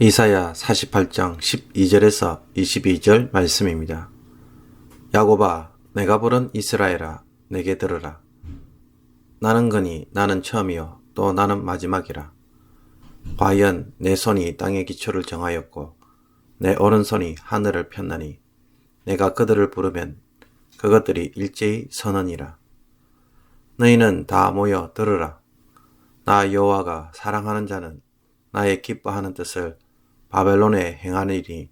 이사야 48장 12절에서 22절 말씀입니다. 야곱아, 내가 부른 이스라엘아, 내게 들으라. 나는 거니 나는 처음이요 또 나는 마지막이라. 과연 내 손이 땅의 기초를 정하였고 내 오른손이 하늘을 폈나니 내가 그들을 부르면 그것들이 일제히 서느니라. 너희는 다 모여 들으라. 나 여호와가 사랑하는 자는 나의 기뻐하는 뜻을 바벨론에 행하리니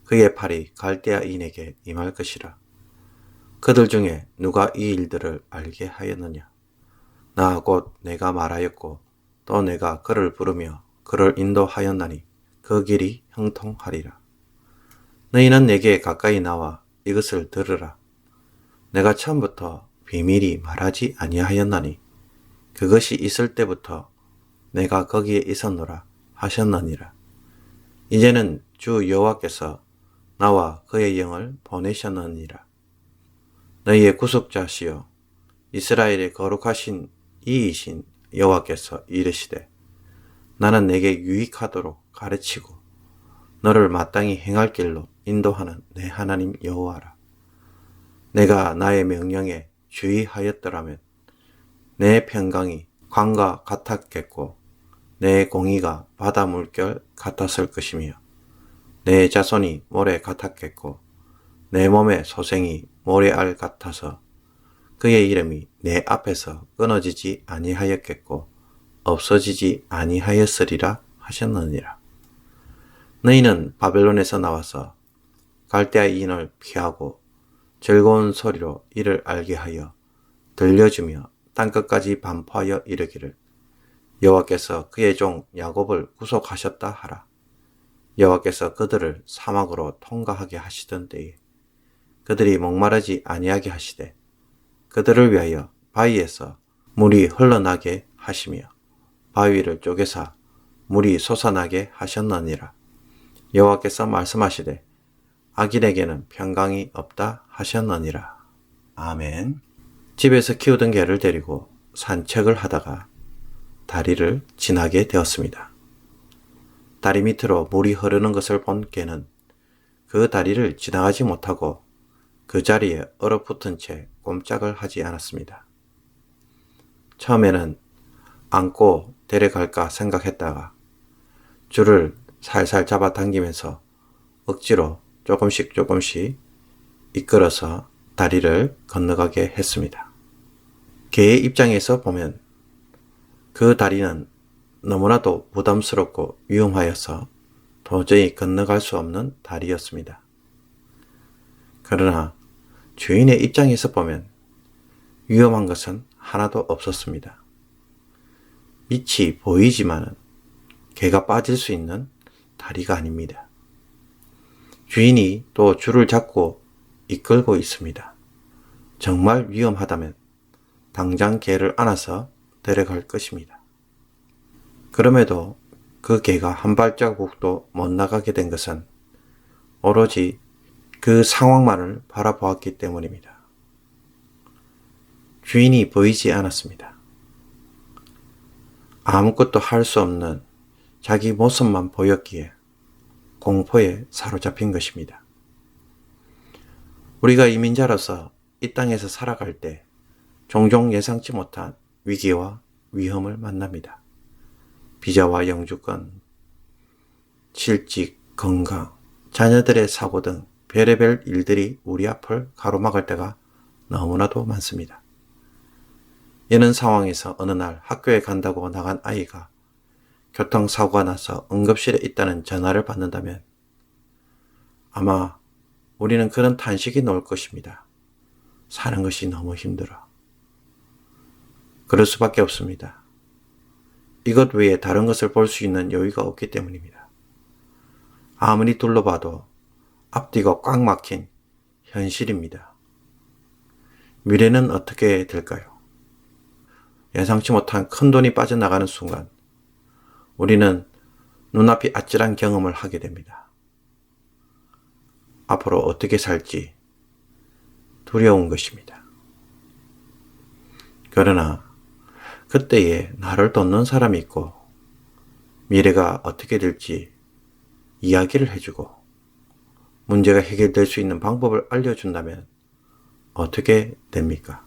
그의 팔이 갈대아인에게 임할 것이라. 그들 중에 누가 이 일들을 알게 하였느냐? 나 곧 내가 말하였고 또 내가 그를 부르며 그를 인도하였나니 그 길이 형통하리라. 너희는 내게 가까이 나와 이것을 들으라. 내가 처음부터 비밀히 말하지 아니하였나니 그것이 있을 때부터 내가 거기에 있었노라 하셨느니라. 이제는 주 여호와께서 나와 그의 영을 보내셨느니라. 너희의 구속자시여 이스라엘의 거룩하신 이이신 여호와께서 이르시되 나는 내게 유익하도록 가르치고 너를 마땅히 행할 길로 인도하는 내 하나님 여호와라. 내가 나의 명령에 주의하였더라면 내 평강이 강과 같았겠고 내 공의가 바다 물결 같았을 것이며 내 자손이 모래 같았겠고 내 몸의 소생이 모래알 같아서 그의 이름이 내 앞에서 끊어지지 아니하였겠고 없어지지 아니하였으리라 하셨느니라. 너희는 바벨론에서 나와서 갈대아인을 피하고 즐거운 소리로 이를 알게 하여 들려주며 땅끝까지 반포하여 이르기를 여호와께서 그의 종 야곱을 구속하셨다 하라. 여호와께서 그들을 사막으로 통과하게 하시던 때에 그들이 목마르지 아니하게 하시되 그들을 위하여 바위에서 물이 흘러나게 하시며 바위를 쪼개사 물이 솟아나게 하셨느니라. 여호와께서 말씀하시되 악인에게는 평강이 없다 하셨느니라. 아멘. 집에서 키우던 개를 데리고 산책을 하다가 다리를 지나게 되었습니다. 다리 밑으로 물이 흐르는 것을 본 개는 그 다리를 지나가지 못하고 그 자리에 얼어붙은 채 꼼짝을 하지 않았습니다. 처음에는 안고 데려갈까 생각했다가 줄을 살살 잡아 당기면서 억지로 조금씩 이끌어서 다리를 건너가게 했습니다. 개의 입장에서 보면 그 다리는 너무나도 부담스럽고 위험하여서 도저히 건너갈 수 없는 다리였습니다. 그러나 주인의 입장에서 보면 위험한 것은 하나도 없었습니다. 밑이 보이지만은 개가 빠질 수 있는 다리가 아닙니다. 주인이 또 줄을 잡고 이끌고 있습니다. 정말 위험하다면 당장 개를 안아서 데려갈 것입니다. 그럼에도 그 개가 한 발자국도 못 나가게 된 것은 오로지 그 상황만을 바라보았기 때문입니다. 주인이 보이지 않았습니다. 아무것도 할 수 없는 자기 모습만 보였기에 공포에 사로잡힌 것입니다. 우리가 이민자로서 이 땅에서 살아갈 때 종종 예상치 못한 위기와 위험을 만납니다. 비자와 영주권, 실직, 건강, 자녀들의 사고 등 별의별 일들이 우리 앞을 가로막을 때가 너무나도 많습니다. 이런 상황에서 어느 날 학교에 간다고 나간 아이가 교통사고가 나서 응급실에 있다는 전화를 받는다면 아마 우리는 그런 탄식이 나올 것입니다. 사는 것이 너무 힘들어. 그럴 수밖에 없습니다. 이것 외에 다른 것을 볼 수 있는 여유가 없기 때문입니다. 아무리 둘러봐도 앞뒤가 꽉 막힌 현실입니다. 미래는 어떻게 될까요? 예상치 못한 큰 돈이 빠져나가는 순간 우리는 눈앞이 아찔한 경험을 하게 됩니다. 앞으로 어떻게 살지 두려운 것입니다. 그러나 그때에 나를 돕는 사람이 있고 미래가 어떻게 될지 이야기를 해주고 문제가 해결될 수 있는 방법을 알려준다면 어떻게 됩니까?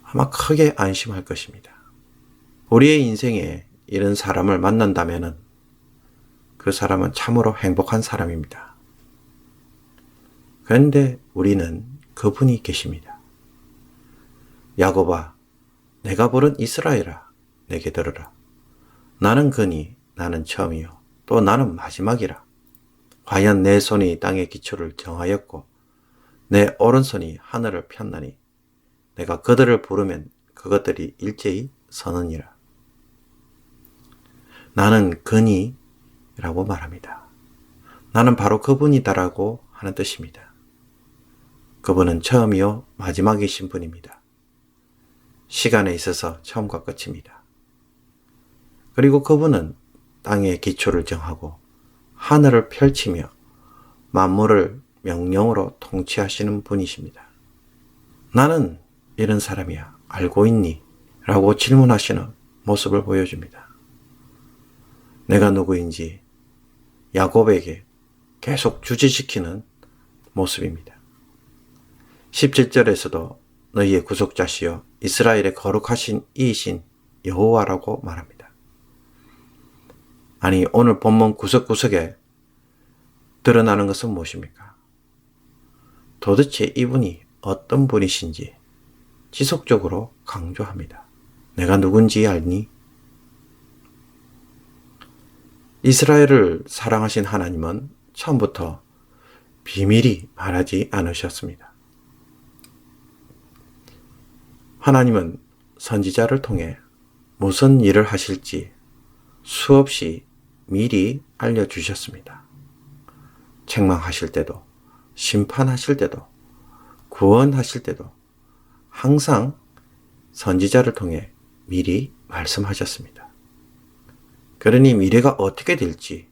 아마 크게 안심할 것입니다. 우리의 인생에 이런 사람을 만난다면 그 사람은 참으로 행복한 사람입니다. 그런데 우리는 그분이 계십니다. 야곱아, 내가 부른 이스라엘아, 내게 들으라. 나는 그니, 나는 처음이요, 또 나는 마지막이라. 과연 내 손이 땅의 기초를 정하였고 내 오른손이 하늘을 폈나니 내가 그들을 부르면 그것들이 일제히 서느니라. 나는 그니 라고 말합니다. 나는 바로 그분이다라고 하는 뜻입니다. 그분은 처음이요 마지막이신 분입니다. 시간에 있어서 처음과 끝입니다. 그리고 그분은 땅의 기초를 정하고 하늘을 펼치며 만물을 명령으로 통치하시는 분이십니다. 나는 이런 사람이야. 알고 있니? 라고 질문하시는 모습을 보여줍니다. 내가 누구인지 야곱에게 계속 주지시키는 모습입니다. 17절에서도 너희의 구속자시여 이스라엘의 거룩하신 이이신 여호와라고 말합니다. 아니, 오늘 본문 구석구석에 드러나는 것은 무엇입니까? 도대체 이분이 어떤 분이신지 지속적으로 강조합니다. 내가 누군지 알니? 이스라엘을 사랑하신 하나님은 처음부터 비밀이 말하지 않으셨습니다. 하나님은 선지자를 통해 무슨 일을 하실지 수없이 미리 알려주셨습니다. 책망하실 때도, 심판하실 때도, 구원하실 때도 항상 선지자를 통해 미리 말씀하셨습니다. 그러니 미래가 어떻게 될지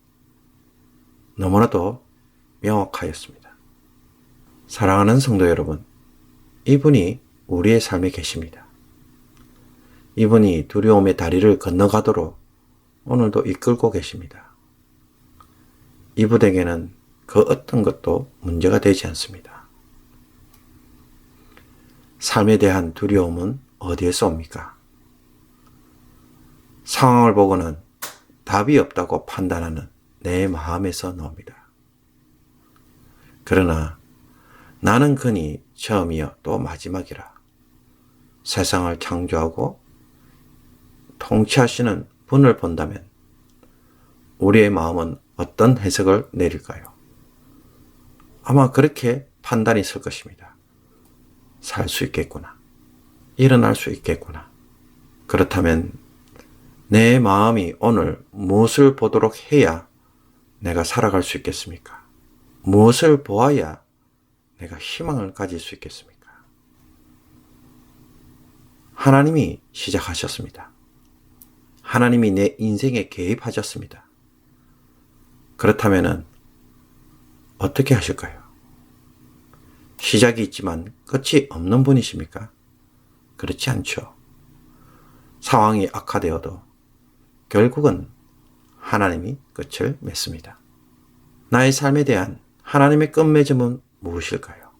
너무나도 명확하였습니다. 사랑하는 성도 여러분, 이분이 우리의 삶에 계십니다. 이분이 두려움의 다리를 건너가도록 오늘도 이끌고 계십니다. 이분에게는 그 어떤 것도 문제가 되지 않습니다. 삶에 대한 두려움은 어디에서 옵니까? 상황을 보고는 답이 없다고 판단하는 내 마음에서 나옵니다. 그러나 나는 그니 처음이요 또 마지막이라. 세상을 창조하고 통치하시는 분을 본다면 우리의 마음은 어떤 해석을 내릴까요? 아마 그렇게 판단이 있을 것입니다. 살 수 있겠구나. 일어날 수 있겠구나. 그렇다면 내 마음이 오늘 무엇을 보도록 해야 내가 살아갈 수 있겠습니까? 무엇을 보아야 내가 희망을 가질 수 있겠습니까? 하나님이 시작하셨습니다. 하나님이 내 인생에 개입하셨습니다. 그렇다면 어떻게 하실까요? 시작이 있지만 끝이 없는 분이십니까? 그렇지 않죠. 상황이 악화되어도 결국은 하나님이 끝을 맺습니다. 나의 삶에 대한 하나님의 끝맺음은 무엇일까요?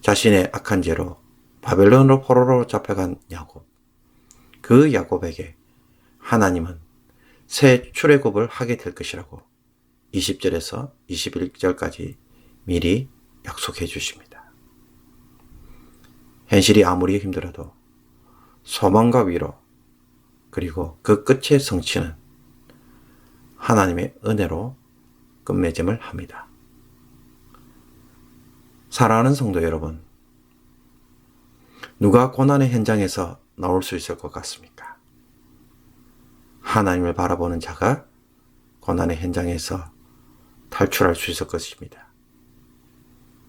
자신의 악한 죄로 바벨론으로 포로로 잡혀간 야곱. 그 야곱에게 하나님은 새 출애굽을 하게 될 것이라고 20절에서 21절까지 미리 약속해 주십니다. 현실이 아무리 힘들어도 소망과 위로 그리고 그 끝의 성취는 하나님의 은혜로 끝맺음을 합니다. 사랑하는 성도 여러분, 누가 고난의 현장에서 나올 수 있을 것 같습니까? 하나님을 바라보는 자가 고난의 현장에서 탈출할 수 있을 것입니다.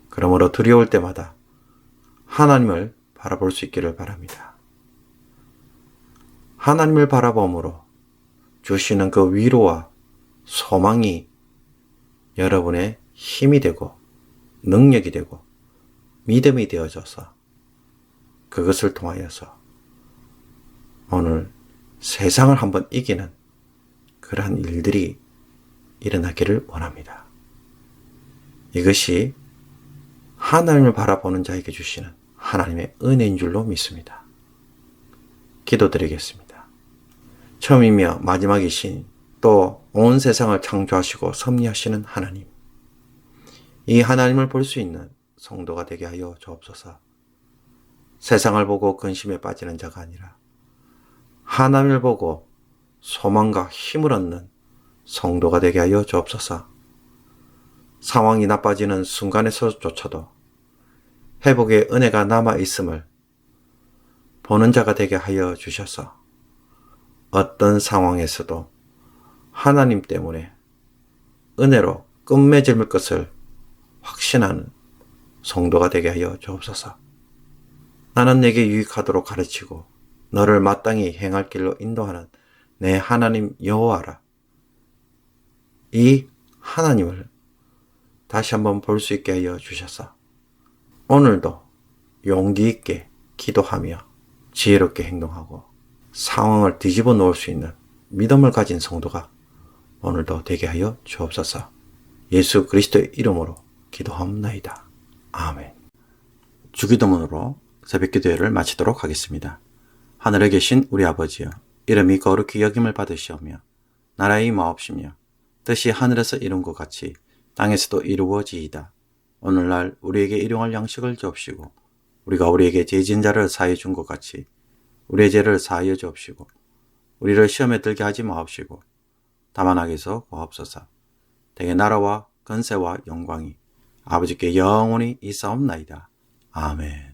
그러므로 두려울 때마다 하나님을 바라볼 수 있기를 바랍니다. 하나님을 바라봄으로 주시는 그 위로와 소망이 여러분의 힘이 되고 능력이 되고 믿음이 되어져서 그것을 통하여서 오늘 세상을 한번 이기는 그러한 일들이 일어나기를 원합니다. 이것이 하나님을 바라보는 자에게 주시는 하나님의 은혜인 줄로 믿습니다. 기도드리겠습니다. 처음이며 마지막이신 또 온 세상을 창조하시고 섭리하시는 하나님, 이 하나님을 볼 수 있는 성도가 되게 하여 주옵소서. 세상을 보고 근심에 빠지는 자가 아니라 하나님을 보고 소망과 힘을 얻는 성도가 되게 하여 주옵소서. 상황이 나빠지는 순간에서조차도 회복의 은혜가 남아있음을 보는 자가 되게 하여 주셔서 어떤 상황에서도 하나님 때문에 은혜로 끝맺을 것을 확신하는 성도가 되게 하여 주옵소서. 나는 내게 유익하도록 가르치고 너를 마땅히 행할 길로 인도하는 내 하나님 여호와라. 이 하나님을 다시 한번 볼 수 있게 하여 주셔서 오늘도 용기 있게 기도하며 지혜롭게 행동하고 상황을 뒤집어 놓을 수 있는 믿음을 가진 성도가 오늘도 되게 하여 주옵소서. 예수 그리스도의 이름으로 기도하옵나이다. 아멘. 주기도문으로 새벽기도회를 마치도록 하겠습니다. 하늘에 계신 우리 아버지여, 이름이 거룩히 여김을 받으시오며 나라의 마옵시며 뜻이 하늘에서 이룬 것 같이 땅에서도 이루어지이다. 오늘날 우리에게 일용할 양식을 주옵시고 우리가 우리에게 죄진 자를 사하여 준 것 같이 우리의 죄를 사하여 주옵시고 우리를 시험에 들게 하지 마옵시고 다만 악에서 구하옵소서. 대개 나라와 권세와 영광이 아버지께 영원히 있사옵나이다. 아멘.